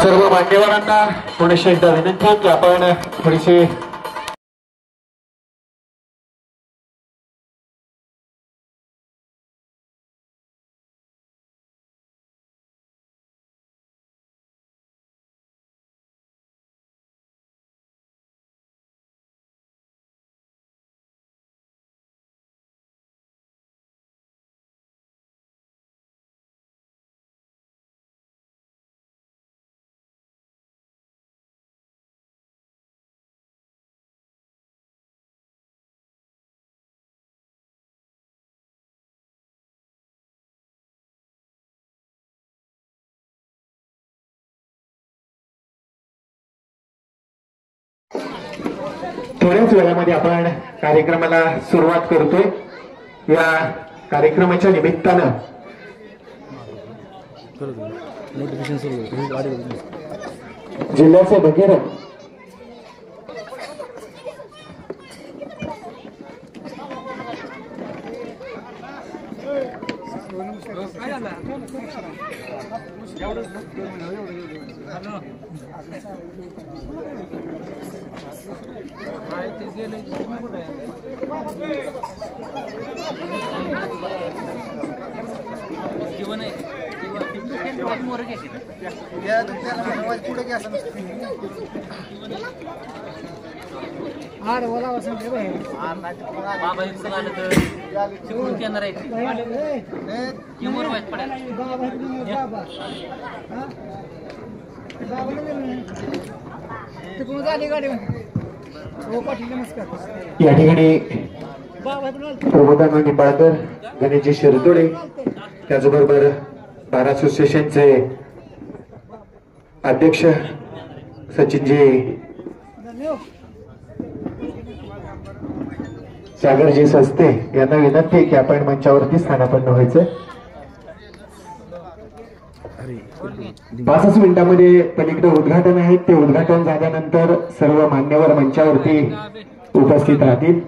सर्व मान्यवरांना पुनश्च एकदा विनंती की आपण थोडीशी थोड्याच वेळामध्ये आपण कार्यक्रमाला सुरुवात करतोय। या कार्यक्रमाच्या निमित्तानं जिल्ह्याचे भगीरथ या ठिकाणी प्रबोधन निंबाळकर, गणेशजी शिरतोडे, त्याचबरोबर बार असोसिएशनचे अध्यक्ष सचिनजी सागरजी सस्ते यांना विनंती आहे की आपण मंचावरती स्थानापन्न व्हायचं। 5 मिनिटांमध्ये पलीकडे उद्घाटन आहे, ते उद्घाटन झाल्यानंतर सर्व मान्यवर मंचावरती उपस्थित राहतील।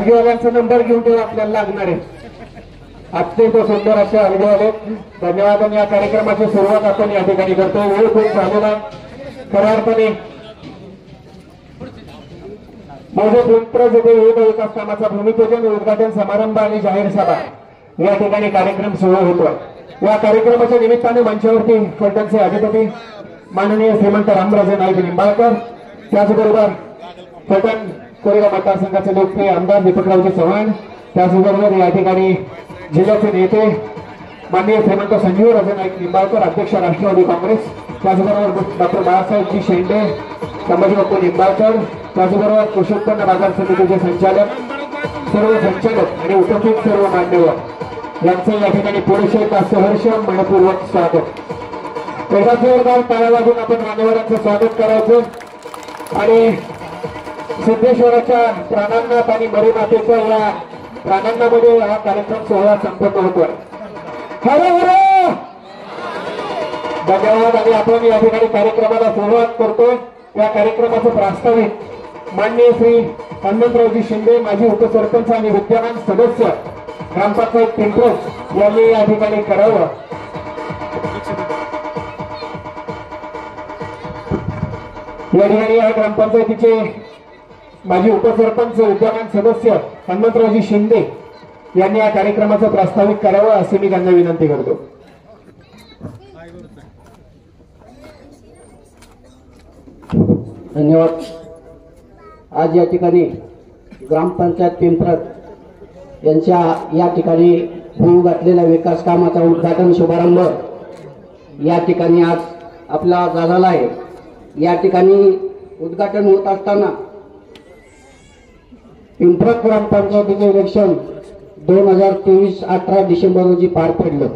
हलगीवाल्यांचा नंबर घेऊन ठेवा, आपल्याला लागणार आहे. अत्यंत सुंदर असे हलगे आले. धन्यवाद. आणि या कार्यक्रमाची सुरुवात आपण या ठिकाणी करतो. वेळ खूप झालेला खऱ्या अर्थाने माझे पिंपरज येथे विविध विकास कामाचा भूमिपूजन, उद्घाटन समारंभ आणि जाहीर सभा या ठिकाणी कार्यक्रम सुरू होतो. या कार्यक्रमाच्या निमित्ताने मंचावरती फलटणचे अधिपती माननीय श्रीमंत रामराजे नाईक निंबाळकर, त्याचबरोबर फलटण कोरेगाव मतदारसंघाचे लोकप्रिय आमदार दीपकरावजी चव्हाण, त्याचबरोबर या ठिकाणी जिल्ह्याचे नेते माननीय श्रीमंत संजीवराजे नाईक निंबाळकर, अध्यक्ष राष्ट्रवादी काँग्रेस, त्याचबरोबर डॉक्टर बाळासाहेबजी शेंडे, संभाजी बापू निंबाळकर, त्याचबरोबर कृषी उत्पन्न बाजार समितीचे संचालक, सर्व संचालक आणि उपस्थित सर्व मान्यवर यांचं या ठिकाणी पुरेसे सहर्ष मनपूर्वक स्वागत. एकदा जोरदार टाळ्या वाजून आपण मान्यवरांचं स्वागत करायचं आणि सिद्धेश्वराच्या प्राणांनात आणि मरीमातेच्या या प्राणांनामध्ये हा कार्यक्रम सोहळा संपन्न होतोय. हरे हरे. धन्यवाद. आणि आपण या ठिकाणी कार्यक्रमाला सुरुवात करतो. या कार्यक्रमाचं प्रास्ताविक माननीय श्री हनुमंतरावजी शिंदे, माजी उपसरपंच आणि विद्यमान सदस्य ग्रामपंचायत पिंपरज यांनी या ठिकाणी करावं. या ठिकाणी या ग्रामपंचायतीचे माजी उपसरपंच विद्यमान सदस्य हनुमंतरावजी शिंदे यांनी या कार्यक्रमाचं प्रास्ताविक करावं असे मी त्यांना विनंती करतो. धन्यवाद. आज या ठिकाणी ग्रामपंचायत पिंपरज यांच्या या ठिकाणी होऊ घातलेल्या विकास कामाचा उद्घाटन शुभारंभ या ठिकाणी आज आपला झालेला आहे. या ठिकाणी उद्घाटन होत असताना पिंपरज ग्रामपंचायतीचे इलेक्शन 2023-18 डिसेंबर रोजी पार पडलं.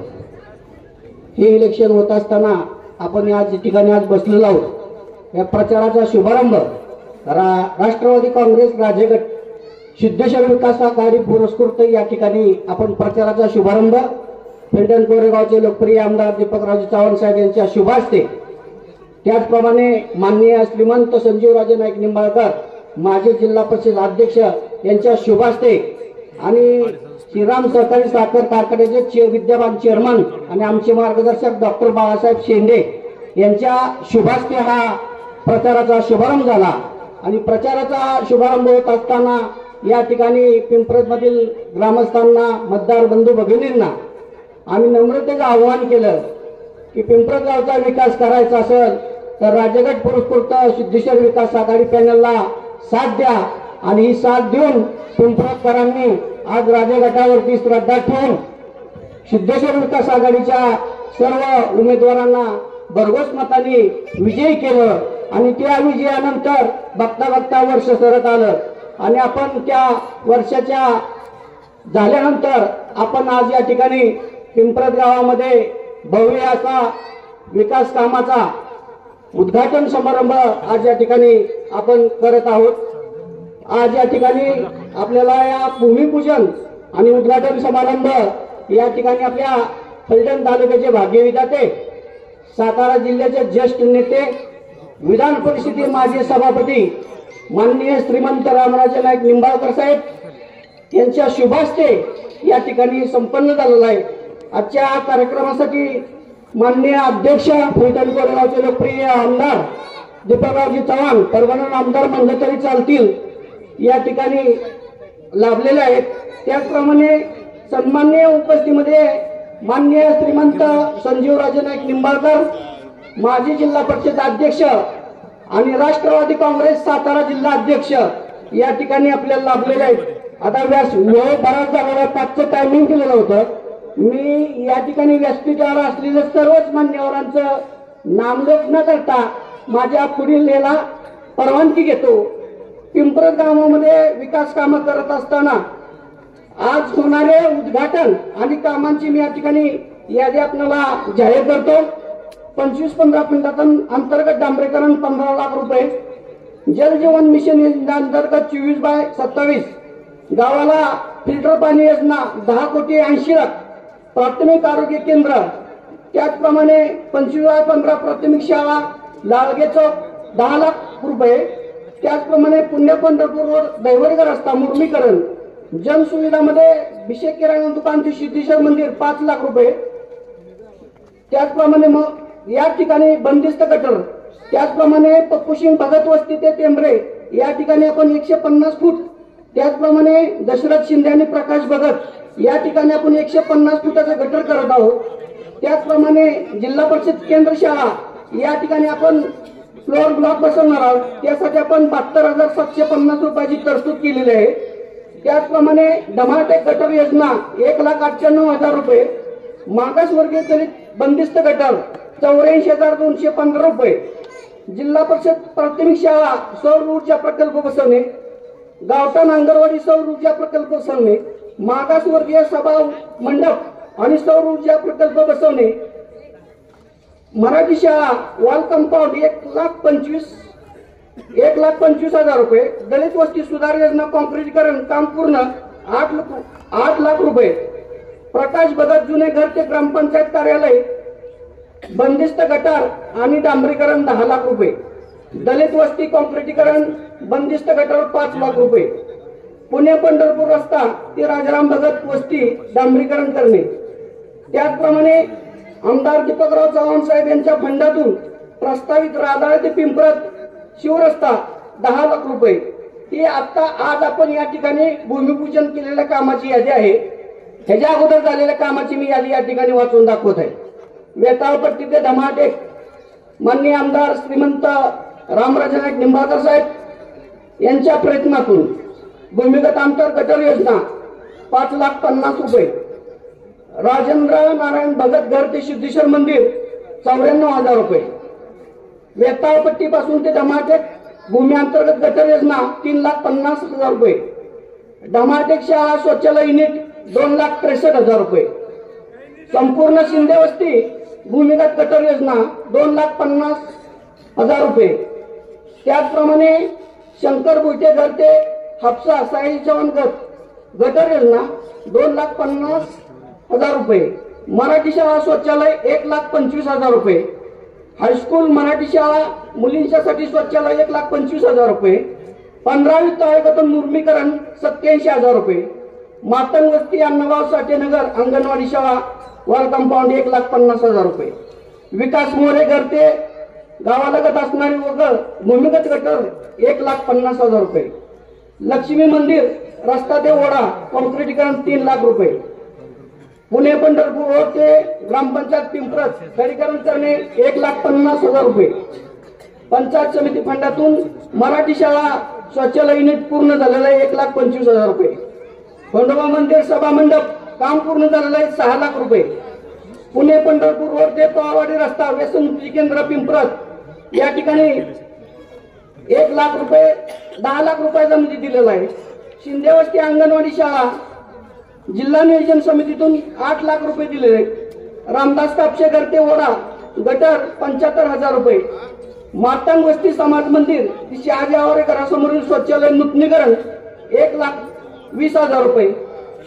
हे इलेक्शन होत असताना आपण या ठिकाणी आज बसलेलो आहोत. या प्रचाराचा शुभारंभ राष्ट्रवादी काँग्रेस राजेगट सिद्धेश्वर विकास आघाडी पुरस्कृत या ठिकाणी आपण प्रचाराचा शुभारंभ फलटण कोरेगावचे लोकप्रिय आमदार दीपकरावजी चव्हाण साहेब यांच्या शुभ हस्ते, त्याचप्रमाणे माननीय श्रीमंत संजीवराजे नाईक निंबाळकर माजी जिल्हा परिषद अध्यक्ष यांच्या शुभ हस्ते आणि श्रीराम सहकारी साखर कारखान्याचे विद्यमान चेअरमन आणि आमचे मार्गदर्शक डॉक्टर बाळासाहेब शेंडे यांच्या शुभ हस्ते हा प्रचाराचा शुभारंभ झाला. आणि प्रचाराचा शुभारंभ होत असताना या ठिकाणी पिंपरज मधील ग्रामस्थांना, मतदार बंधू भगिनींना आम्ही नम्रतेचं आवाहन केलं की पिंपरज गावचा विकास करायचा असेल तर राजगट पुरस्कृत सिद्धेश्वर विकास आघाडी पॅनलला साथ द्या. आणि ही साथ देऊन पिंपरजकरांनी आज राजगटावरती श्रद्धा ठेवून सिद्धेश्वर विकास आघाडीच्या सर्व उमेदवारांना भरघोस मताने विजयी केलं. आणि त्या विजयानंतर बघता बघता वर्ष सरत आलं आणि आपण त्या वर्षाच्या झाल्यानंतर आपण आज या ठिकाणी पिंपरज गावामध्ये भव्य असा विकास कामाचा उद्घाटन समारंभ आज या ठिकाणी आपण करत आहोत. आज या ठिकाणी आपल्याला या भूमिपूजन आणि उद्घाटन समारंभ या ठिकाणी आपल्या फलटण तालुक्याचे भाग्यविधाते, सातारा जिल्ह्याचे ज्येष्ठ नेते, विधान परिषदेचे माजी सभापती माननीय श्रीमंत रामराजे नाईक निंबाळकर साहेब यांच्या शुभ हस्ते या ठिकाणी संपन्न झालेला आहे. आजच्या कार्यक्रमासाठी माननीय अध्यक्ष फलटण कोरेगावचे लोकप्रिय आमदार दीपकरावजी चव्हाण, परवाना आमदार म्हणलं तरी चालतील, या ठिकाणी लाभलेले आहेत. त्याचप्रमाणे सन्माननीय उपस्थितीमध्ये माननीय श्रीमंत संजीवराजे नाईक निंबाळकर, माजी जिल्हा परिषद अध्यक्ष आणि राष्ट्रवादी काँग्रेस सातारा जिल्हा अध्यक्ष या ठिकाणी आपल्याला लाभलेले आहेत. आता वेळ बराच झालेला, 5चं टायमिंग दिलेलं होतं. मी या ठिकाणी व्यासपीठावर असलेल्या सर्वच मान्यवरांचं नामलेख न करता माझ्या पुढील याला परवानगी घेतो. पिंपरज गावामध्ये विकास कामं करत असताना आज होणारे उद्घाटन आणि कामांची मी या ठिकाणी यादी आपल्याला जाहीर करतो. 25-15 फुटातून अंतर्गत डांबरीकरण 15 लाख रुपये, जल जीवन मिशन योजना अंतर्गत 24/27, गावाला फिल्टर पाणी योजना 10 कोटी 80 लाख, प्राथमिक आरोग्य केंद्र, त्याचप्रमाणे 25/15 प्राथमिक शाळा लाळगे चौक 10 लाख रुपये, त्याचप्रमाणे पुण्य पंढरपूर रोड दैवडगर रस्ता मुर्मीकरण, जनसुविधामध्ये भिषेक किराणा दुकान ते सिद्धेश्वर मंदिर 5 लाख रुपये. त्याचप्रमाणे मग या ठिकाणी बंदिस्त गटर, त्याचप्रमाणे पप्पूसिंग भगत वस्ती ते टेंबरे या ठिकाणी आपण 150 फूट, त्याचप्रमाणे दशरथ शिंदे आणि प्रकाश भगत या ठिकाणी आपण 150 फुटाचं गटर करत आहोत. त्याचप्रमाणे जिल्हा परिषद केंद्र शाळा या ठिकाणी आपण फ्लोअर ब्लॉक बसवणार आहोत. त्यासाठी आपण 72,750 रुपयाची तरतूद केलेली आहे. त्याचप्रमाणे डमाटेक गटर योजना 1,98,000 रुपये. मागासवर्गीय दलित बंदिस्त गटर 84,215 रुपये. जिल्हा परिषद प्राथमिक शाळा सौर ऊर्जा प्रकल्प बसवणे, गावठाण अंगणवाडी सौर ऊर्जा प्रकल्प बसवणे, मागासवर्गीय सभा मंडप आणि सौर ऊर्जा प्रकल्प बसवणे, मराठी शाळा वॉल कंपाऊंड 1,25,000 रुपये. दलित वस्ती सुधार योजना कॉन्क्रीटीकरण काम पूर्ण 8 लाख रुपये. प्रकाश भगत जुने घर ते ग्रामपंचायत कार्यालय बंदिस्त गटार आणि डांबरीकरण 10 लाख रुपये. दलित वस्ती कॉन्क्रीटीकरण बंदिस्त गटार 5 लाख रुपये. पुणे पंढरपूर रस्ता ते राजाराम भगत वस्ती डांबरीकरण करणे. त्याचप्रमाणे आमदार दीपकराव चव्हाण साहेब यांच्या फंडातून प्रस्तावित राधाळे ते पिंपळत शिवरस्ता 10 लाख रुपये. ही आता आज आपण या ठिकाणी भूमिपूजन केलेल्या कामाची यादी आहे. ह्याच्या अगोदर झालेल्या कामाची मी यादी या ठिकाणी वाचून दाखवत आहे. वेताळपट्टी ते धमाटेक माननीय आमदार श्रीमंत रामराजे नाईक निंबाळकर साहेब यांच्या प्रयत्नातून भूमिगत आंतर गटर योजना 5,50,000 रुपये. राजेंद्र नारायण भगत घर ते सिद्धेश्वर मंदिर 94,000 रुपये. वेताळपट्टी पासून ते धमाटेक भूमी अंतर्गत गटर योजना 3,50,000 रुपये. धमाटेक शाळा शौचालय युनिट 2,63,000 रुपये. संपूर्ण शिंदे वस्ती भूमिगत गटर योजना 2,50,000 रुपये. त्याचप्रमाणे शंकर बुटे घर ते हापसा साई चव्हाण गटर योजना 2,50,000 रुपये. मराठी शाळा शौचालय 1,25,000 रुपये. हायस्कूल मराठी शाळा मुलींच्यासाठी शौचालय 1,25,000 रुपये. 15वी तळागातून मुर्मीकरण 87,000 रुपये. मातंग वस्ती अण्णाभाऊ साठेनगर अंगणवाडी शाळा वॉल कंपाऊंड 1,50,000 रुपये. विकास मोरे घर ते गावालगत असणारी वगळ भूमिगत गटर 1,50,000 रुपये. लक्ष्मी मंदिर रस्ता ते ओढा कॉन्क्रीटीकरण 3 लाख रुपये. पुणे पंढरपूर रोड ते ग्रामपंचायत पिंपरत खडीकरण करणे 1,50,000 रुपये. पंचायत समिती फंडातून मराठी शाळा शौचालय युनिट पूर्ण झालेलं आहे 1,25,000 रुपये. खंडोबा मंदिर सभा मंडप काम पूर्ण झालेलं आहे 6 लाख रुपये. पुणे पंढरपूर रोड ते पवारवाडी रस्ता व्यसनमुक्ती केंद्र पिंपरत या ठिकाणी 1 लाख रुपये 10 लाख रुपयाचा निधी दिलेला आहे. शिंदे वस्ती अंगणवाडी शाळा जिल्हा नियोजन समितीतून 8 लाख रुपये दिलेले आहेत. रामदास कापसे घर ते ओढा गटर 75,000 रुपये. मातंग वस्ती समाज मंदिर शहाजी आवारे घरासमोरील शौचालय नूतनीकरण 1,20,000 रुपये.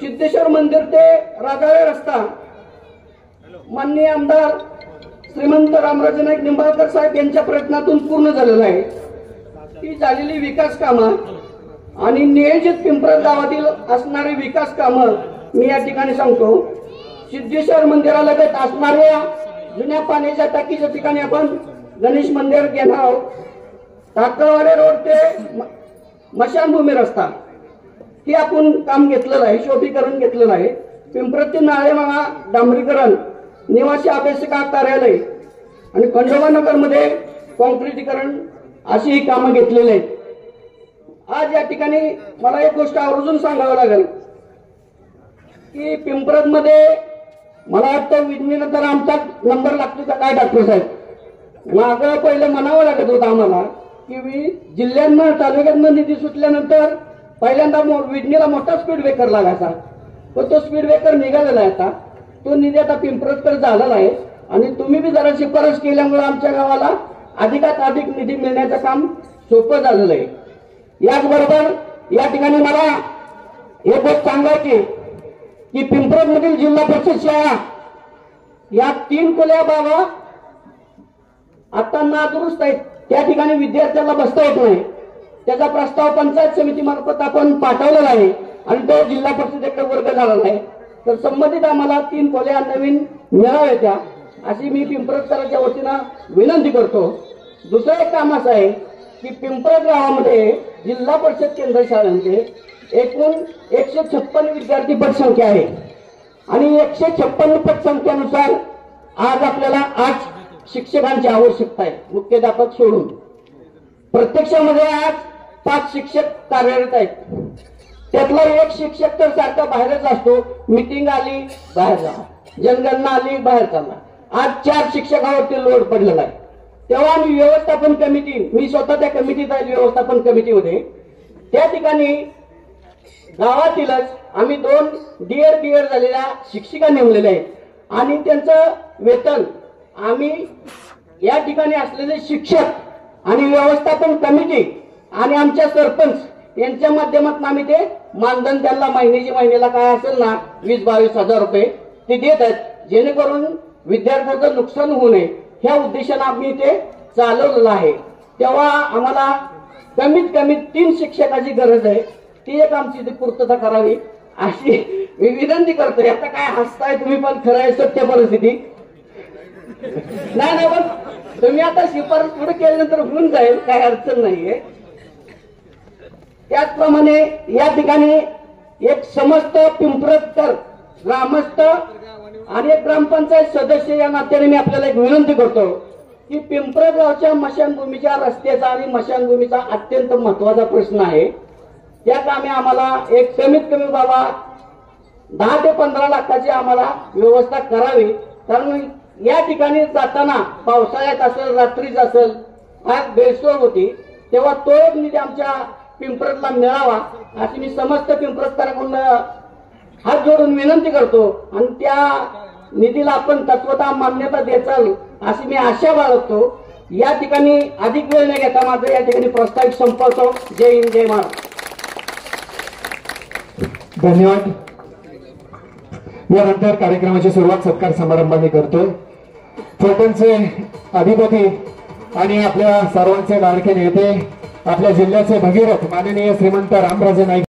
सिद्धेश्वर मंदिर ते राजाळे रस्ता माननीय आमदार श्रीमंत रामराजे नाईक निंबाळकर साहेब यांच्या प्रयत्नातून पूर्ण झालेला आहे. ही झालेली विकास कामं आणि नियोजित पिंपळत गावातील असणारी विकास कामं मी या ठिकाणी सांगतो. सिद्धेश्वर मंदिरालगत असणाऱ्या जुन्या पाण्याच्या टाकीच्या ठिकाणी आपण गणेश मंदिर घेणार आहोत. टाकळवाडे रोड ते मशानभूमी रस्ता हे आपण काम घेतलेलं आहे, शोभीकरण घेतलेलं आहे. पिंपळत ते नाळेमाळा डांबरीकरण, निवासी अभ्यासिका कार्यालय आणि खंडोबा नगरमध्ये कॉन्क्रीटीकरण अशी ही कामं घेतलेली आहेत. आज या ठिकाणी मला एक गोष्ट आवर्जून सांगावं लागेल की पिंपरत मध्ये मला वाटतं विज्ञानानंतर आमचा नंबर लागतो का काय डॉक्टर साहेब, मागं पहिलं म्हणावं लागत होतं आम्हाला की जिल्ह्यांना तालुक्यांना निधी सुटल्यानंतर पहिल्यांदा विडणीला मोठा स्पीड ब्रेकर लागायचा, पण तो स्पीड ब्रेकर निघालेला आहे. आता तो निधी आता पिंपरतकडे झालेला आहे आणि तुम्ही बी जरा शिफारस केल्यामुळे आमच्या गावाला अधिकात अधिक निधी मिळण्याचं काम सोपं झालेलं आहे. याचबरोबर या ठिकाणी मला एक गोष्ट सांगायची की पिंपरत मधील जिल्हा परिषद शाळा या 3 खोल्या बाबा आता नादुरुस्त आहेत. त्या ठिकाणी विद्यार्थ्यांना बसता येत नाही. त्याचा प्रस्ताव पंचायत समिती मार्फत आपण पाठवलेला आहे आणि तो जिल्हा परिषदेकडे वर्ग झालेला आहे. तर संबंधित आम्हाला 3 खोल्या नवीन मिळाव्यात्या अशी मी पिंपरजकरांच्या वतीनं विनंती करतो. दुसरं एक काम असं आहे की पिंपरज गावामध्ये जिल्हा परिषद केंद्र शाळांमध्ये एकूण 156 विद्यार्थी पटसंख्या आहे आणि 156 पटसंख्येनुसार आज आपल्याला 8 शिक्षकांची आवश्यकता आहे, मुख्याध्यापक सोडून. प्रत्यक्षामध्ये आज 5 शिक्षक कार्यरत आहेत. त्यातला एक शिक्षक तर सारखा बाहेरच असतो. मीटिंग आली बाहेर जा, जनगणना आली बाहेर चालला. आज 4 शिक्षकावरती लोड पडलेला आहे. तेव्हा आम्ही व्यवस्थापन कमिटी, मी स्वतः त्या कमिटीत आहे, व्यवस्थापन कमिटीमध्ये, त्या ठिकाणी गावातीलच आम्ही 2 डीएड बीएड झालेल्या शिक्षिका नेमलेल्या आहेत आणि त्यांचं वेतन आम्ही या ठिकाणी असलेले शिक्षक आणि व्यवस्थापन कमिटी आणि आमच्या सरपंच यांच्या माध्यमातून आम्ही ते मानधन त्यांना महिन्याला काय असेल ना 20-22 हजार रुपये ते देत आहेत, जेणेकरून विद्यार्थ्याचं नुकसान होऊ नये ह्या उद्देशाने आम्ही ते चालवलेलं आहे. तेव्हा आम्हाला कमीत कमी 3 शिक्षकाची गरज आहे. ती एक आमची ती पूर्तता करावी अशी मी विनंती करतोय. आता काय हसताय तुम्ही, पण खरं आहे सत्य परिस्थिती. नाही पण तुम्ही आता शिफारस पुढे केल्यानंतर होऊन जाईल, काही अडचण नाहीये. त्याचप्रमाणे या ठिकाणी एक समस्त पिंपरजकर ग्रामस्थ आणि एक ग्रामपंचायत सदस्य या नात्याने मी आपल्याला एक विनंती करतो की पिंपरज गावच्या मशानभूमीच्या रस्त्याचा आणि मशानभूमीचा अत्यंत महत्वाचा प्रश्न आहे. त्या कामी आम्हाला एक कमीत कमी बाबा 10 ते 15 लाखाची आम्हाला व्यवस्था करावी. कारण या ठिकाणी जाताना पावसाळ्यात असेल रात्रीच असेल फार बेसोय होती. तेव्हा तो एक निधी आमच्या पिंपरजला मिळावा अशी मी समस्त पिंपरजकरांकडून हात जोडून विनंती करतो आणि त्या निधीला आपण तत्वतः मान्यता द्याल अशी मी आशा बाळगतो. या ठिकाणी अधिक वेळ न घेता माझं या ठिकाणी प्रास्ताविक संपवतो. जय हिंद जय महाराष्ट्र. धन्यवाद. यानंतर कार्यक्रमाची सुरुवात सत्कार समारंभाने करतोय. फलटणचे अधिपती आणि आपल्या सर्वांचे लाडके नेते, आपल्या जिल्ह्याचे भगीरथ माननीय श्रीमंत रामराजे नाईक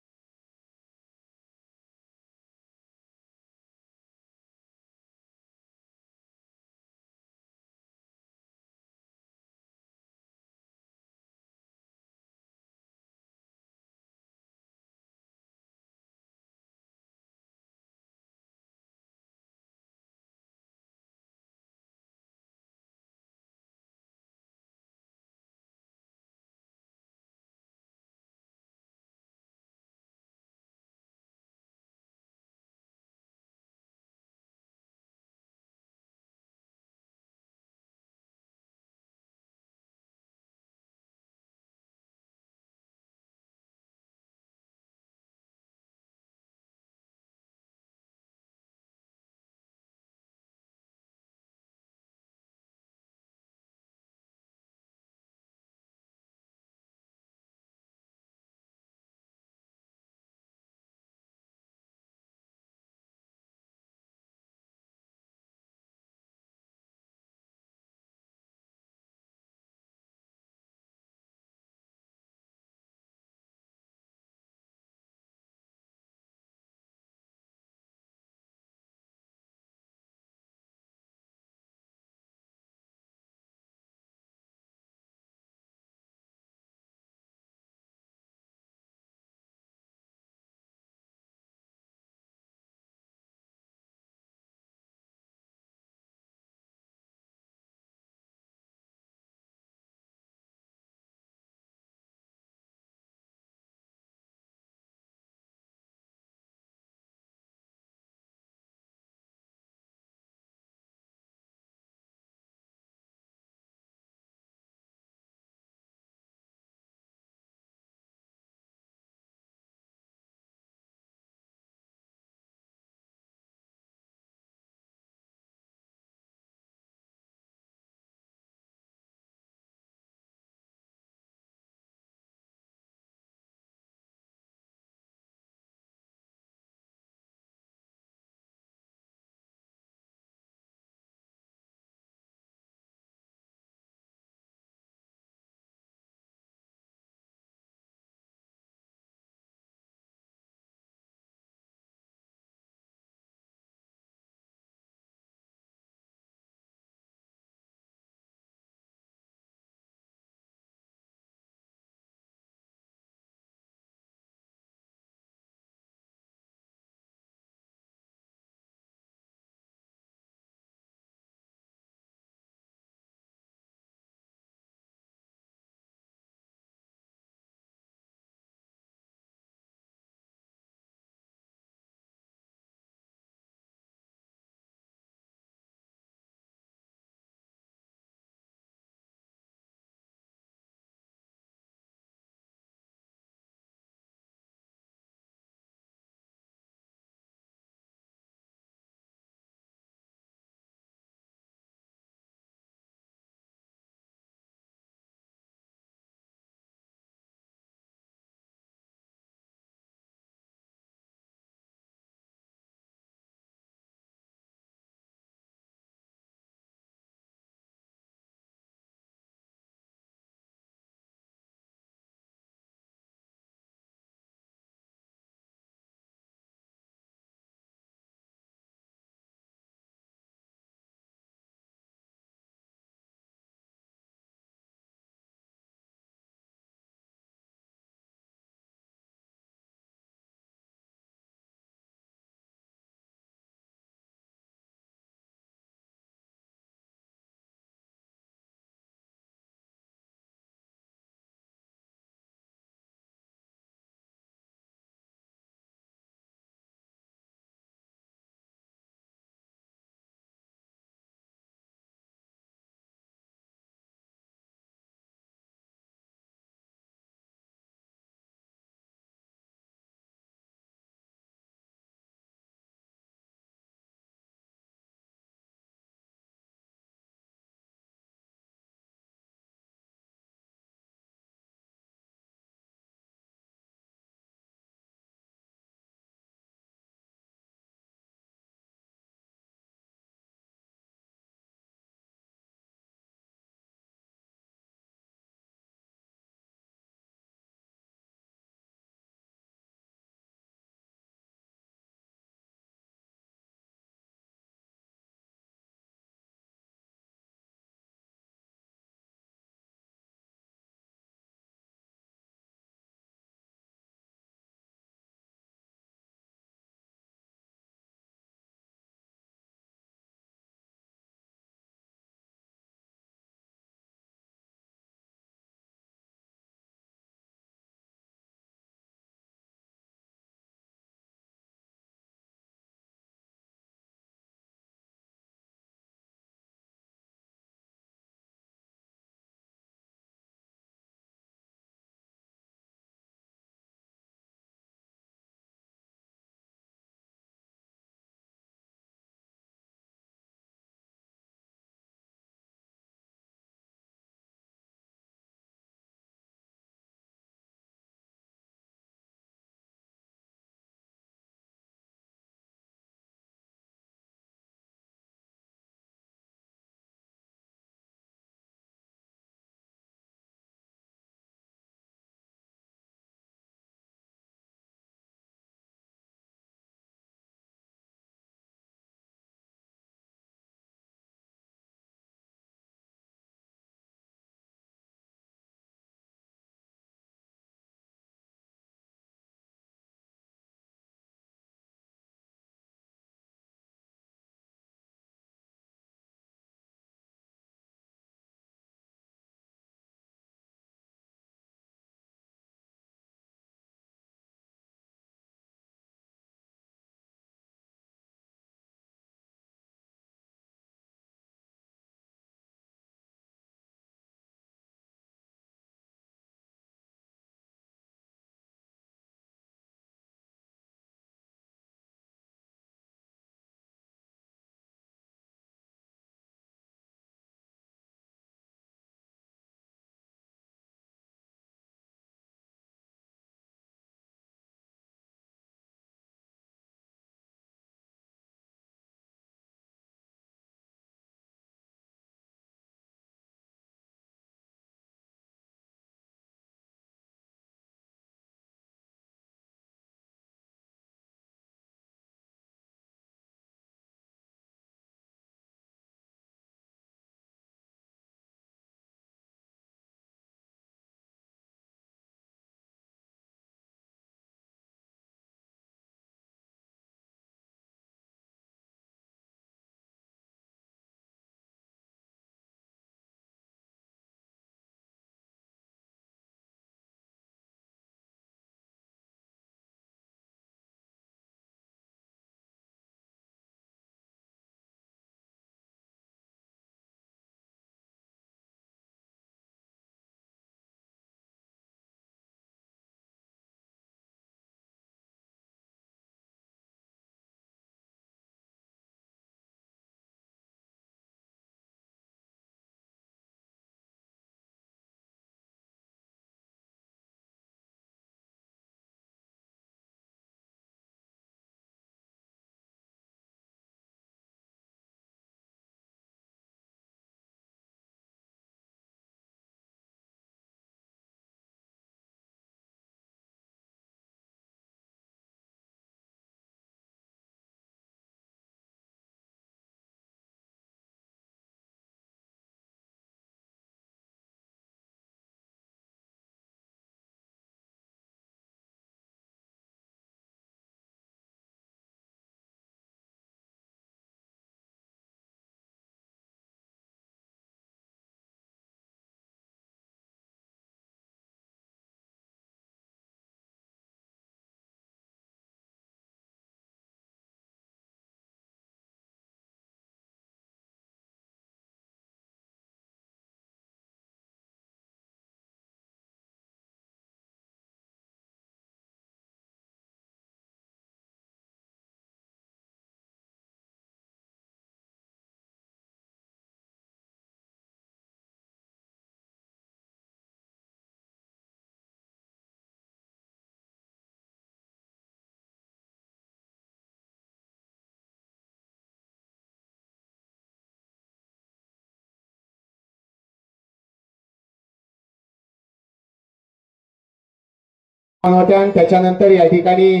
होत्या आणि त्याच्यानंतर या ठिकाणी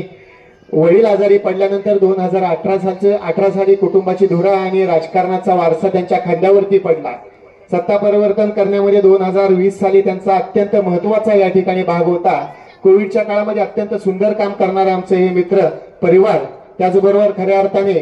वडील आजारी पडल्यानंतर 2018 साली कुटुंबाची धुरा आणि राजकारणाचा वारसा त्यांच्या खांद्यावरती पडला. सत्ता परिवर्तन करण्यामध्ये 2020 साली त्यांचा अत्यंत महत्वाचा या ठिकाणी भाग होता. कोविडच्या काळामध्ये अत्यंत सुंदर काम करणारे आमचे हे मित्र परिवार. त्याचबरोबर खऱ्या अर्थाने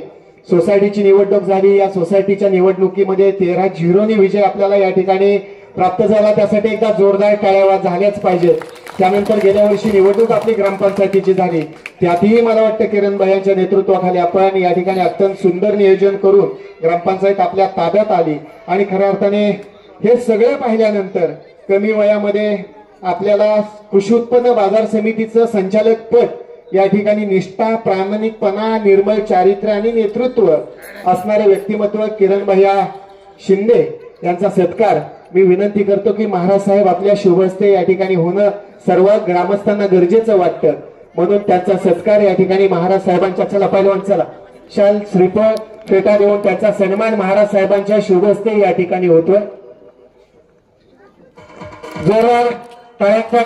सोसायटीची निवडणूक झाली. या सोसायटीच्या निवडणुकीमध्ये 13-0 ने विजय आपल्याला या ठिकाणी प्राप्त झाला. त्यासाठी एकदा जोरदार टाळ्या झाल्याच पाहिजेत. त्यानंतर गेल्या वर्षी निवडणूक आपली ग्रामपंचायतीची झाली. त्यातही मला वाटतं किरण भाईंच्या नेतृत्वाखाली आपण या ठिकाणी अत्यंत सुंदर नियोजन करून ग्रामपंचायत आपल्या ताब्यात आली. आणि खऱ्या अर्थाने हे सगळे पाहिल्यानंतर कमी वयामध्ये आपल्याला कृषी उत्पन्न बाजार समितीचं संचालक पद या ठिकाणी निष्ठा, प्रामाणिकपणा, निर्मळ चारित्र्य आणि नेतृत्व असणारे व्यक्तिमत्व किरण भैया शिंदे यांचा सत्कार मी विनंती करतो की महाराज साहेब आपल्या शुभ हस्ते या ठिकाणी होणं सर्व ग्रामस्थांना गरजेचं वाटतं. म्हणून त्यांचा सत्कार या ठिकाणी महाराज साहेबांच्या चला पहिलवान चला शाल श्रीफळ फेटा देऊन त्याचा सन्मान महाराज साहेबांच्या शुभ हस्ते या ठिकाणी होतोय. जोरदार टाळ्यांचा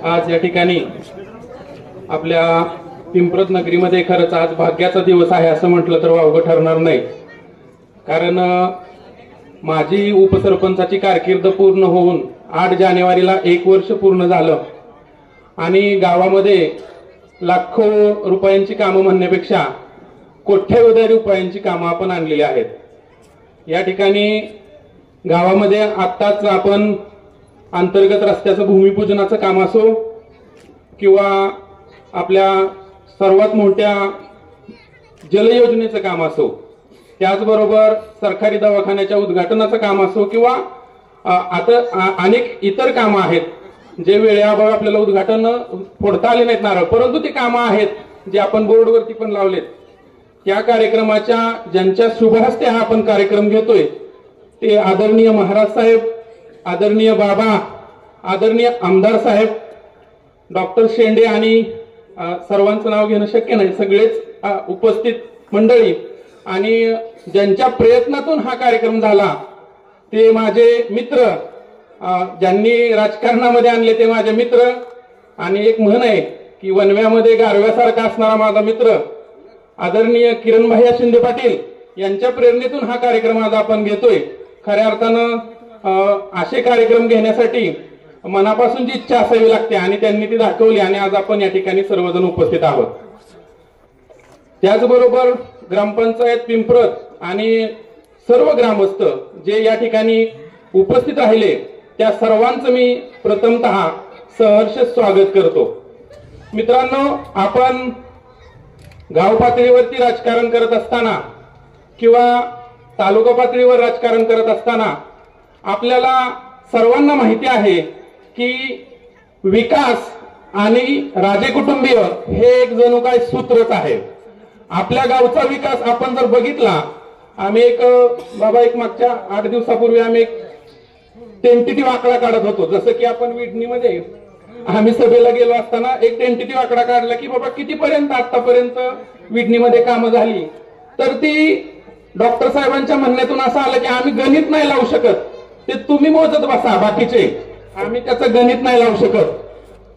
आज या ठिकाणी आपल्या पिंपरत नगरीमध्ये खरंच आज भाग्याचा दिवस आहे असं म्हटलं तर वावगं ठरणार नाही. कारण माझी उपसरपंचाची कारकीर्द पूर्ण होऊन 8 जानेवारीला 1 वर्ष पूर्ण झालं आणि गावामध्ये लाखो रुपयांची कामं म्हणण्यापेक्षा कोट्यवधी रुपयांची कामं आपण आणलेली आहेत. या ठिकाणी गावामध्ये आत्ताच आपण अंतर्गत रस्त्याचं भूमिपूजनाचं काम असो किंवा आपल्या सर्वात मोठ्या जलयोजनेचं काम असो, त्याचबरोबर सरकारी दवाखान्याच्या उद्घाटनाचं काम असो किंवा आता अनेक इतर कामं आहेत जे वेळेअभावी आपल्याला उद्घाटन फोडता आले नाहीत नारळ, परंतु ती कामं आहेत जे आपण बोर्डवरती पण लावलेत. त्या कार्यक्रमाच्या ज्यांच्या शुभहस्ते हा आपण कार्यक्रम घेतोय ते आदरणीय महाराज साहेब, आदरणीय बाबा, आदरणीय आमदार साहेब, डॉक्टर शेंडे आणि सर्वांचं नाव घेणं शक्य नाही, सगळेच उपस्थित मंडळी आणि ज्यांच्या प्रयत्नातून हा कार्यक्रम झाला ते माझे मित्र, ज्यांनी राजकारणामध्ये आणले ते माझे मित्र. आणि एक म्हण आहे की वनव्यामध्ये गारव्यासारखा असणारा माझा मित्र आदरणीय किरण भैया शिंदे पाटील यांच्या प्रेरणेतून हा कार्यक्रम आज आपण घेतोय. खऱ्या अर्थानं असे कार्यक्रम घेण्यासाठी मनापासून जी इच्छा असावी लागते आणि त्यांनी ती दाखवली आणि आज आपण या ठिकाणी सर्वजण उपस्थित आहोत. त्याचबरोबर ग्रामपंचायत पिंपरत आणि सर्व ग्रामस्थ जे या ठिकाणी उपस्थित राहिले त्या सर्वांचं मी प्रथमतः सहर्ष स्वागत करतो. मित्रांनो, आपण गाव पातळीवरती राजकारण करत असताना किंवा तालुका पातळीवर राजकारण करत असताना आपल्याला सर्वांना माहिती आहे की विकास आणि राजे कुटुंबीय हे एक जणू काय सूत्रच आहे. आपल्या गावचा विकास आपण जर बघितला, आम्ही एक मागच्या 8 दिवसापूर्वी आम्ही एक टेंटेटिव्ह आकडा काढत होतो. जसं की आपण विडणीमध्ये आम्ही सभेला गेलो असताना एक टेंटेटिव्ह आकडा काढला की बाबा कितीपर्यंत आतापर्यंत विडणीमध्ये कामं झाली, तर ती डॉक्टर साहेबांच्या म्हणण्यातून असं आलं की आम्ही गणित नाही लावू शकत, ते तुम्ही मोजत बसा बाकीचे, आम्ही त्याचं गणित नाही लावू शकत.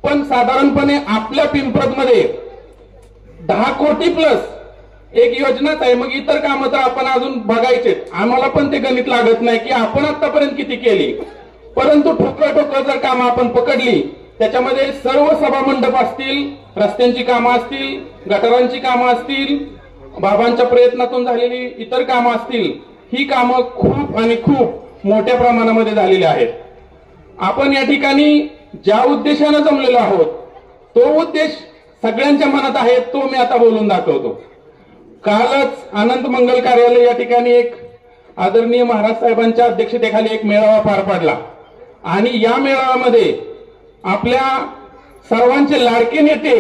पण साधारणपणे आपल्या पिंपरतमध्ये 10 कोटी प्लस एक योजनाच आहे. मग इतर कामं तर आपण अजून बघायचे, आम्हाला पण ते गणित लागत नाही की आपण आतापर्यंत किती केली. परंतु ठोकळ जर कामं आपण पकडली त्याच्यामध्ये सर्व सभा मंडप असतील, रस्त्यांची कामं असतील, गटारांची कामं असतील, बाबांच्या प्रयत्नातून झालेली इतर कामं असतील, ही कामं खूप आणि खूप मोठ्या प्रमाणामध्ये झालेली आहेत. आपण या ठिकाणी ज्या उद्देशाने जमलेलो आहोत तो उद्देश सगळ्यांच्या मनात आहे तो मी आता बोलून दाखवतो. कालच आनंद मंगल कार्यालय या ठिकाणी एक आदरणीय महाराज साहेबांच्या अध्यक्षतेखाली एक मेळावा पार पडला आणि या मेळाव्यामध्ये आपल्या सर्वांचे लाडके नेते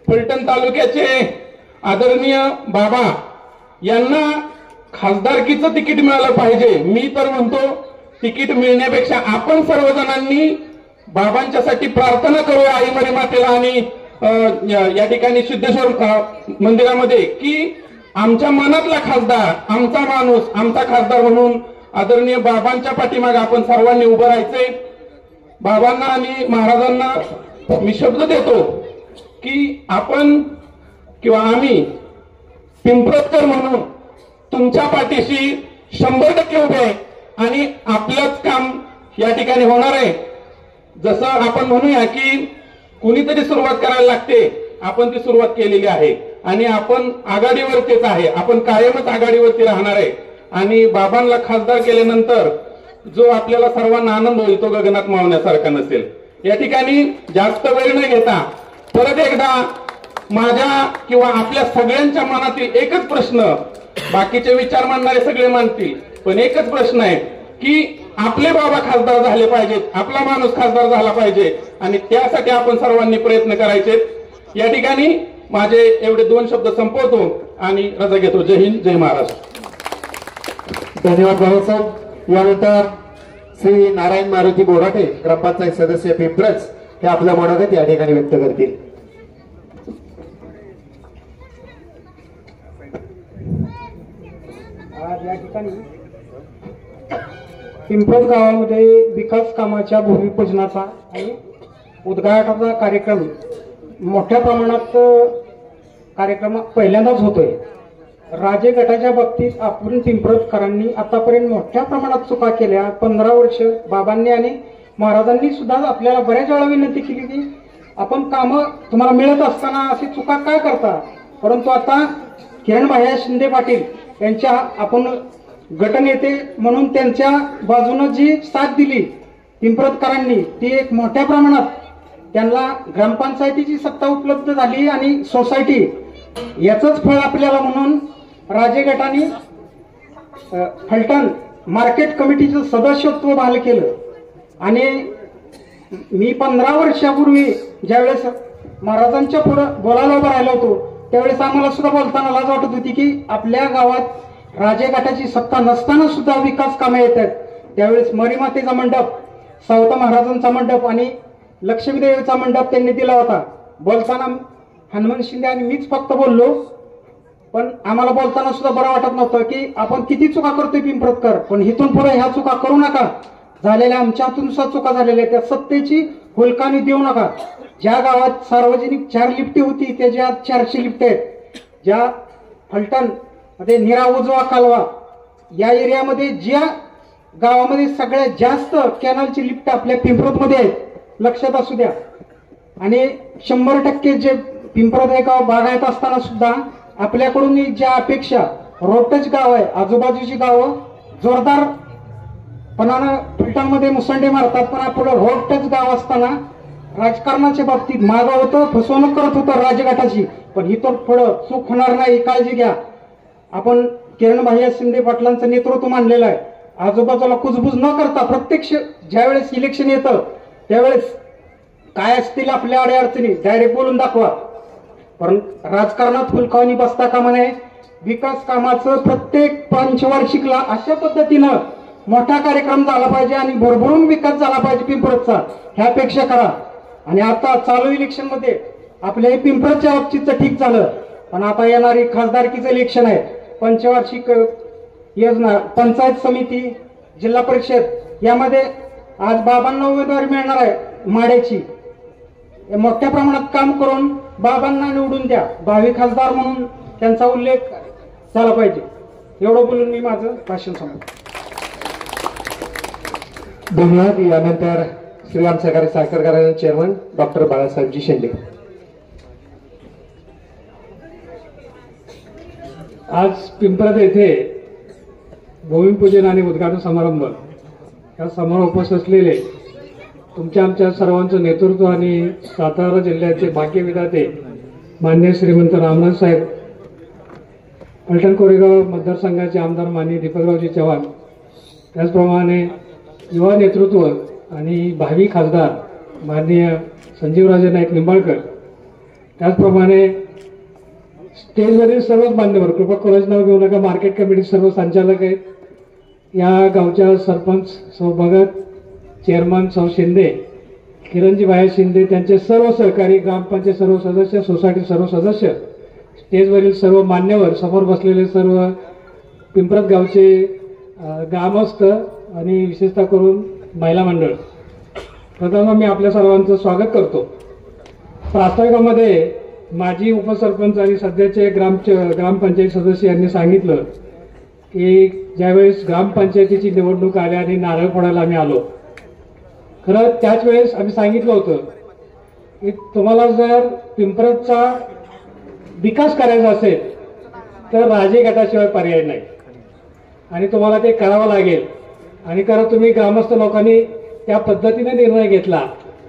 फलटण तालुक्याचे आदरणीय बाबा यांना खासदारकीचं तिकीट मिळालं पाहिजे. मी तर म्हणतो तिकीट मिळण्यापेक्षा आपण सर्वजणांनी बाबांच्यासाठी प्रार्थना करूया आईमरी मातेला आणि या ठिकाणी सिद्धेश्वर मंदिरामध्ये की आमच्या मनातला खासदार, आमचा माणूस, आमचा खासदार म्हणून आदरणीय बाबांच्या पाठीमागे आपण सर्वांनी उभं राहायचंय. बाबांना आणि महाराजांना मी शब्द देतो की आपण किंवा आम्ही पिंपरतकर म्हणून तुमच्या पाठीशी 100% उभे आहे आणि आपलंच काम या ठिकाणी होणार आहे. जसं आपण म्हणूया की कुणीतरी सुरुवात करायला लागते, आपण ती सुरुवात केलेली आहे आणि आपण आघाडीवरतीच आहे, आपण कायमच आघाडीवरती राहणार आहे. आणि बाबांना खासदार केल्यानंतर जो आपल्याला सर्वांना आनंद होईल तो गगनात मावण्यासारखा नसेल. या ठिकाणी जास्त वेळ न घेता परत एकदा माझ्या किंवा आपल्या सगळ्यांच्या मनातील एकच प्रश्न, बाकीचे विचार मांडणारे सगळे मानतील, पण एकच प्रश्न आहे की आपले बाबा खासदार झाले पाहिजेत, आपला माणूस खासदार झाला पाहिजे आणि त्यासाठी आपण सर्वांनी प्रयत्न करायचे. या ठिकाणी माझे एवढे 2 शब्द संपवतो आणि रजा घेतो. जय हिंद, जय महाराष्ट्र. धन्यवाद भाऊसाहेब. यानंतर श्री नारायण मारुती बोराटे ग्रामपंचायत सदस्य पिंपरज हे आपलं मनोगत या ठिकाणी व्यक्त करतील. आज या ठिकाणी पिंपळद गावामध्ये विकास कामाच्या भूमिपूजनाचा आणि उद्घाटनाचा कार्यक्रम मोठ्या प्रमाणात कार्यक्रम पहिल्यांदाच होतोय. राजे गटाच्या बाबतीत आपण पिंपळदकरांनी आतापर्यंत मोठ्या प्रमाणात चुका केल्या. 15 वर्ष बाबांनी आणि महाराजांनी सुद्धा आपल्याला बऱ्याच वेळा विनंती केली की आपण कामं तुम्हाला मिळत असताना अशी चुका काय करता. परंतु आता किरण भाया शिंदे पाटील यांच्या आपण गटनेते म्हणून त्यांच्या बाजूने जी साथ दिली पिंपळदकरांनी ती एक मोठ्या प्रमाणात त्यांना ग्रामपंचायतीची सत्ता उपलब्ध झाली आणि सोसायटी याचंच फळ आपल्याला म्हणून राजे गटाने फलटण मार्केट कमिटीचं सदस्यत्व बहाल केलं. आणि मी 15 वर्षापूर्वी ज्यावेळेस महाराजांच्या पुढे बोलायला उभं राहिलो होतो त्यावेळेस आम्हाला सुद्धा बोलताना लाज वाटत होती की आपल्या गावात राजे गटाची सत्ता नसताना सुद्धा विकास कामे येत आहेत. त्यावेळेस मरीमातेचा मंडप, सावता महाराजांचा मंडप आणि लक्ष्मीदेवीचा मंडप त्यांनी दिला होता. बोलताना हनुमान शिंदे आणि मीच फक्त बोललो, पण आम्हाला बोलताना सुद्धा बरं वाटत नव्हतं की आपण किती चुका करतोय पिंपरतकर, पण इथून पुढे ह्या चुका करू नका. झालेल्या आमच्यातून सुद्धा चुका झालेल्या त्या सत्तेची हुलकानी देऊ नका. ज्या गावात सार्वजनिक 4 लिफ्टी होती त्याच्या 400 लिफ्ट आहेत. ज्या फलटण मध्ये निरा उजवा कालवा या एरियामध्ये ज्या गावामध्ये सगळ्यात जास्त कॅनलची लिफ्ट आपल्या पिंपरतमध्ये आहेत, लक्षात असू द्या. आणि 100% जे पिंपरत हे गाव बागायत असताना सुद्धा आपल्याकडून ज्या अपेक्षा, रोडटच गाव आहे, आजूबाजूची गावं जोरदार पणानं फलटणमध्ये मुसंडे मारतात, पण आपण रोडटच गाव असताना राजकारणाच्या बाबतीत मागं होतं, फसवणूक करत होतं राजगटाची. पण इथून पुढं चूक होणार नाही, काळजी घ्या. आपण किरण भाई शिंदे पाटलांचं नेतृत्व मानलेलं आहे. आजूबाजूला कुजबूज न करता प्रत्यक्ष ज्यावेळेस इलेक्शन येतं त्यावेळेस काय असतील आपल्या अडचणी डायरेक्ट बोलून दाखवा. पण राजकारणात फुलकावणी बसता कामा नये. विकास कामाचं प्रत्येक पंचवार्षिकला अशा पद्धतीनं मोठा कार्यक्रम झाला पाहिजे आणि भरभरून विकास झाला पाहिजे पिंपरतचा, ह्यापेक्षा करा. आणि आता चालू इलेक्शन मध्ये आपल्या हे पिंपरतच्या बाबतीत ठीक झालं, पण आता येणारी खासदारकीचं इलेक्शन आहे, पंचवार्षिक योजना, पंचायत समिती, जिल्हा परिषद यामध्ये आज बाबांना उमेदवारी मिळणार आहे माड्याची. मोठ्या प्रमाणात काम करून बाबांना निवडून द्या, भावी खासदार म्हणून त्यांचा उल्लेख झाला पाहिजे. एवढं बोलून मी माझं भाषण संपवतो. धन्यवाद. यानंतर श्रीराम सहकारी साखर कारखान्याचे चेअरमन डॉक्टर बाळासाहेबजी शेंडे. आज पिंपरत येथे भूमिपूजन आणि उद्घाटन समारंभ या समारोह उपस्थित असलेले तुमच्या आमच्या सर्वांचं नेतृत्व आणि सातारा जिल्ह्याचे भाग्यविधाते मान्य श्रीमंत रामराज साहेब, पलटण कोरेगाव मतदारसंघाचे आमदार माननीय दीपकरावजी चव्हाण, त्याचप्रमाणे युवा नेतृत्व आणि भावी खासदार माननीय संजीवराजे नाईक निंबाळकर, त्याचप्रमाणे स्टेजवरील सर्वच मान्यवर, कृपा कोणाचं नाव घेऊ नका, मार्केट कमिटी सर्व संचालक आहेत, या गावच्या सरपंच सौ भगत, चेअरमन सौ शिंदे, किरणजी भाई शिंदे, त्यांचे सर्व सहकारी, ग्रामपंचायत सर्व सदस्य, सोसायटी सर्व सदस्य, स्टेजवरील सर्व मान्यवर, समोर बसलेले सर्व पिंपरत गावचे ग्रामस्थ आणि विशेषतः करून महिला मंडळ, प्रथम मी आपल्या सर्वांचं स्वागत करतो. प्रास्ताविकामध्ये माजी उपसरपंच आणि सध्याचे ग्रामपंचायत सदस्य यांनी सांगितलं की ज्यावेळेस ग्रामपंचायतीची निवडणूक आली आणि नारळ फोडायला आम्ही आलो, खरं त्याच वेळेस आम्ही सांगितलं होतं की तुम्हाला जर पिंपरतचा विकास करायचा असेल तर राजे गटाशिवाय पर्याय नाही आणि तुम्हाला ते करावं लागेल. आणि खरं तुम्ही ग्रामस्थ लोकांनी त्या पद्धतीने निर्णय घेतला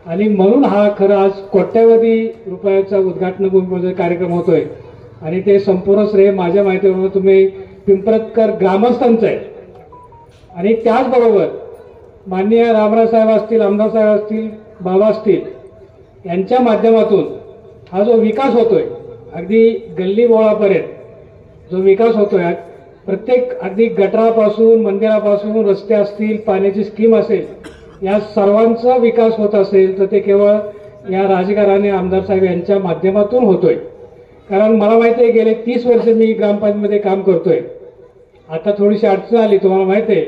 आणि म्हणून हा खरं आज कोट्यवधी रुपयाचा उद्घाटन भूमिपूजन कार्यक्रम होतोय. आणि ते संपूर्ण श्रेय माझ्या माहितीप्रमाणे तुम्ही पिंपरतकर ग्रामस्थांचं आहे. आणि त्याचबरोबर माननीय रामराज साहेब असतील, आमदार साहेब असतील, बाबा असतील, यांच्या माध्यमातून हा जो विकास होतोय, अगदी गल्ली बोळापर्यंत जो विकास होतोय, प्रत्येक अगदी गटारापासून मंदिरापासून रस्ते असतील, पाण्याची स्कीम असेल, या सर्वांचा विकास होत असेल तर ते केवळ या राजकारणी आमदार साहेब यांच्या माध्यमातून होतोय. कारण मला माहिती आहे गेले 30 वर्ष मी ग्रामपंचायतीमध्ये काम करतोय. आता थोडीशी अडचण आली तुम्हाला माहिती आहे,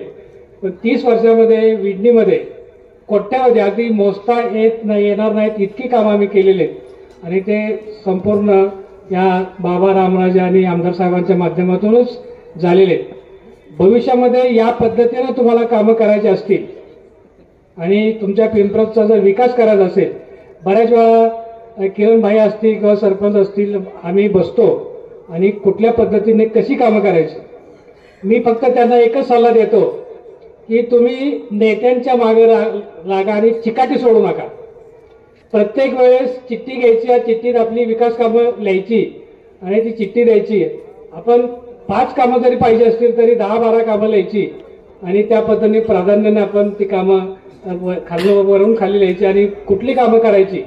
पण 30 वर्षामध्ये विडणीमध्ये कोट्यावधी अगदी मोजता येणार नाहीत इतकी कामं आम्ही केलेली आहेत आणि ते संपूर्ण या बाबा रामराजे आणि आमदार साहेबांच्या माध्यमातूनच झालेले आहेत. भविष्यामध्ये या पद्धतीने तुम्हाला कामं करायची असतील आणि तुमच्या पिंपरतचा जर विकास करायचा असेल, बऱ्याच वेळा किरण भाई असतील किंवा सरपंच असतील, आम्ही बसतो आणि कुठल्या पद्धतीने कशी कामं करायची. मी फक्त त्यांना एकच सल्ला देतो की तुम्ही नेत्यांच्या मागे लागा आणि चिकाटी सोडू नका. प्रत्येक वेळेस चिठ्ठी घ्यायची, या चिठ्ठीत आपली विकास कामं लिहायची आणि ती चिठ्ठी द्यायची. आपण 5 कामं जरी पाहिजे असतील तरी 10-12 कामं लिहायची आणि त्या पद्धतीने प्राधान्याने आपण ती कामं वरून खाली लिहायची आणि कुठली कामं करायची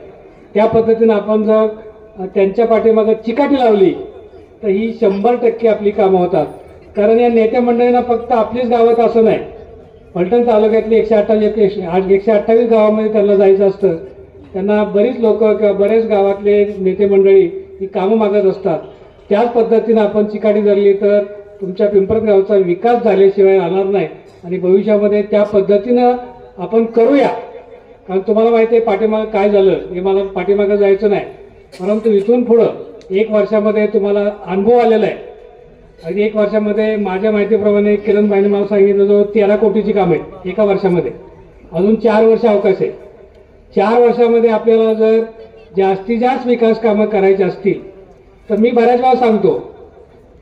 त्या पद्धतीने आपण जर त्यांच्या पाठीमागे चिकाटी लावली तर ही 100% आपली कामं होतात. कारण या नेत्या मंडळींना फक्त आपलीच गावात असं नाही, फलटण तालुक्यातली 128 गावामध्ये त्यांना जायचं असतं. त्यांना बरीच लोक किंवा बरेच गावातले नेते मंडळी ही कामं मागत असतात. त्याच पद्धतीने आपण चिकाटी धरली तर तुमच्या पिंपरत गावचा विकास झाल्याशिवाय राहणार नाही आणि भविष्यामध्ये त्या पद्धतीनं आपण करूया. कारण तुम्हाला माहिती आहे पाठीमागं काय झालं, हे मला पाठीमागं जायचं नाही, परंतु इथून पुढं 1 वर्षामध्ये तुम्हाला अनुभव आलेला आहे. अगदी 1 वर्षामध्ये माझ्या माहितीप्रमाणे किरणबाईंनी मला सांगितलं जो 13 कोटीची कामं आहेत एका वर्षामध्ये. अजून 4 वर्ष अवकाश आहे. 4 वर्षामध्ये आपल्याला जर जास्तीत जास्त विकास कामं करायची असतील तर मी बऱ्याच वेळा सांगतो,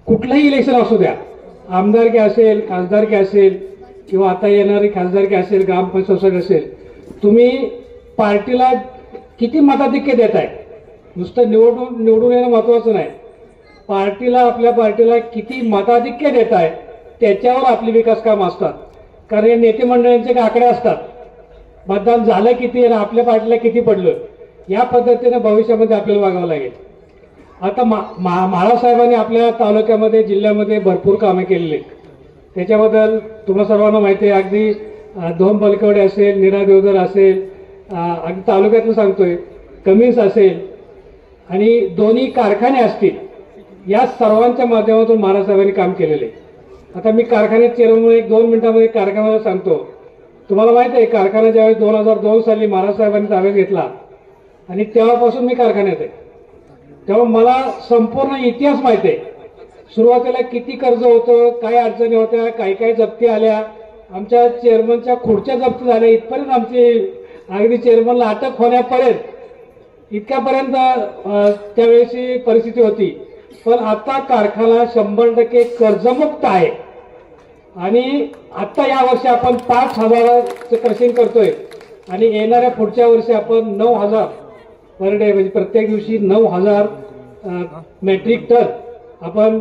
कुठलंही इलेक्शन असू द्या, आमदारकी असेल, खासदारकी असेल किंवा आता येणारी खासदारकी असेल, ग्रामपंचायत सोसायटी असेल, तुम्ही पार्टीला किती मताधिक्य देताय, नुसतं निवडून येणं महत्वाचं नाही, पार्टीला, आपल्या पार्टीला किती मताधिक्य देताय त्याच्यावर आपली विकास कामं असतात. कारण या नेते मंडळींचे आकडे असतात, मतदान झालं किती आणि आपल्या पार्टीला किती पडलं, या पद्धतीने भविष्यामध्ये आपल्याला वागावं लागेल. आता महाराजसाहेबांनी आपल्या तालुक्यामध्ये, जिल्ह्यामध्ये भरपूर कामे केलेली आहेत. त्याच्याबद्दल तुम्हा सर्वांना माहिती आहे. अगदी 2 बलकवडे असेल, निरा देवधर असेल, अगदी तालुक्यातलं सांगतोय, कमिन्स असेल आणि दोन्ही कारखाने असतील, या सर्वांच्या माध्यमातून महाराजसाहेबांनी काम केलेलं आहे. आता मी कारखान्यात चेअरमन 1-2 मिनिटांमध्ये कारखान्याला सांगतो. तुम्हाला माहिती आहे कारखाना ज्यावेळेस 2002 साली महाराजसाहेबांनी ताब्यात घेतला आणि तेव्हापासून मी कारखान्यात आहे, तेव्हा मला संपूर्ण इतिहास माहिती आहे. सुरुवातीला किती कर्ज होतं, काय अडचणी होत्या, काय जप्ती आल्या, आमच्या चेअरमनच्या खुर्च्या जप्त झाल्या, इथपर्यंत आमची अगदी चेअरमनला अटक होण्यापर्यंत इतक्यापर्यंत त्यावेळेची परिस्थिती होती. पण आता कारखाना 100% कर्जमुक्त आहे आणि आता या वर्षी आपण 5,000चं क्रशिंग करतोय आणि येणाऱ्या पुढच्या वर्षी आपण 9,000 पर डे म्हणजे प्रत्येक दिवशी 9,000 मेट्रिक टन आपण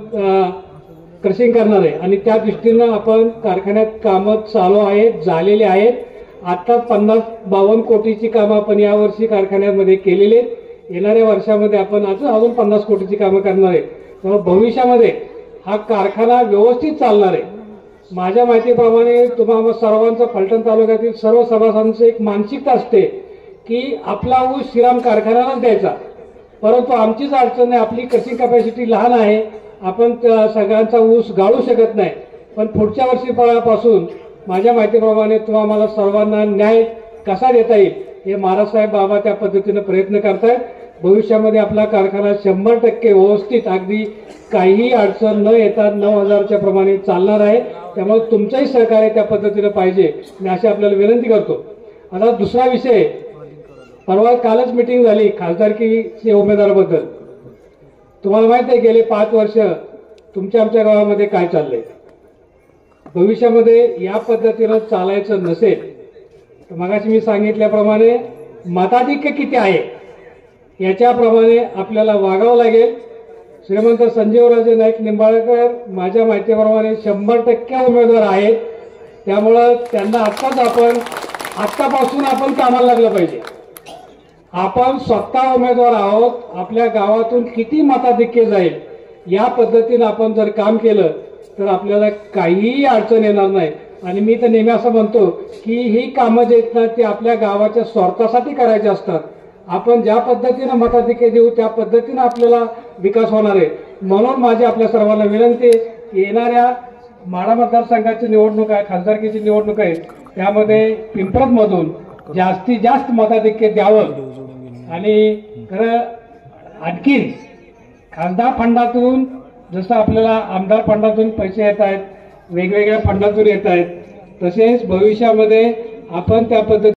क्रशिंग करणार आहे आणि त्या दृष्टीनं आपण कारखान्यात कामं चालू आहेत, झालेली आहेत. आता 52 कोटीची कामं आपण यावर्षी कारखान्यामध्ये केलेली आहेत. येणाऱ्या वर्षामध्ये आपण अजून 50 कोटीची कामं करणार आहे. त्यामुळे भविष्यामध्ये हा कारखाना व्यवस्थित चालणार आहे. माझ्या माहितीप्रमाणे तुम्हाला सर्वांचं फलटण तालुक्यातील सर्व सभासदांची एक मानसिकता असते की आपला ऊस श्रीराम कारखान्यालाच द्यायचा, परंतु आमचीच अडचण आहे, आपली क्रशिंग कॅपॅसिटी लहान आहे, आपण सगळ्यांचा ऊस गाळू शकत नाही. पण पुढच्या वर्षीपासून माझ्या माहितीप्रमाणे तुम्हाला सर्वांना न्याय कसा देता येईल हे महाराजसाहेब बाबा त्या पद्धतीने प्रयत्न करतायत. भविष्यामध्ये आपला कारखाना 100% व्यवस्थित अगदी काहीही अडचण न येता 9,000च्या प्रमाणे चालणार आहे. त्यामुळे तुमचंही सहकार्य त्या पद्धतीने पाहिजे मी अशी आपल्याला विनंती करतो. आता दुसरा विषय, परवा कालच मीटिंग झाली खासदारकीच्या उमेदवाराबद्दल. तुम्हाला माहिती आहे गेले 5 वर्ष तुमच्या आमच्या गावामध्ये काय चाललंय. भविष्यामध्ये या पद्धतीनं चालायचं नसेल तर मगाशी मी सांगितल्याप्रमाणे मताधिक्य किती आहे याच्याप्रमाणे आपल्याला वागावं लागेल. श्रीमंत संजीवराजे नाईक निंबाळकर माझ्या माहितीप्रमाणे 100% उमेदवार आहेत. त्यामुळं त्यांना आत्तापासून आपण कामाला लागलं पाहिजे. आपण स्वतः उमेदवार आहोत. आपल्या गावातून किती मताधिक्य जाईल या पद्धतीनं आपण जर काम केलं तर आपल्याला काहीही अडचण येणार नाही. आणि मी तर नेहमी असं म्हणतो की ही कामं जे आहेत ना ती आपल्या गावाच्या स्वार्थासाठी करायची असतात. आपण ज्या पद्धतीनं मताधिक्य देऊ त्या पद्धतीनं आपल्याला विकास होणार आहे. म्हणून माझी आपल्या सर्वांना विनंती आहे, येणाऱ्या माढा मतदारसंघाची निवडणूक आहे, खासदारकीची निवडणूक आहे, त्यामध्ये पिंपरदमधून जास्तीत जास्त मताधिक्य द्यावं. आणि खरं आणखीन खासदार फंडातून जसं आपल्याला आमदार फंडातून पैसे येत आहेत, वेगवेगळ्या फंडातून येत आहेत, तसेच भविष्यामध्ये आपण त्या पद्धतीने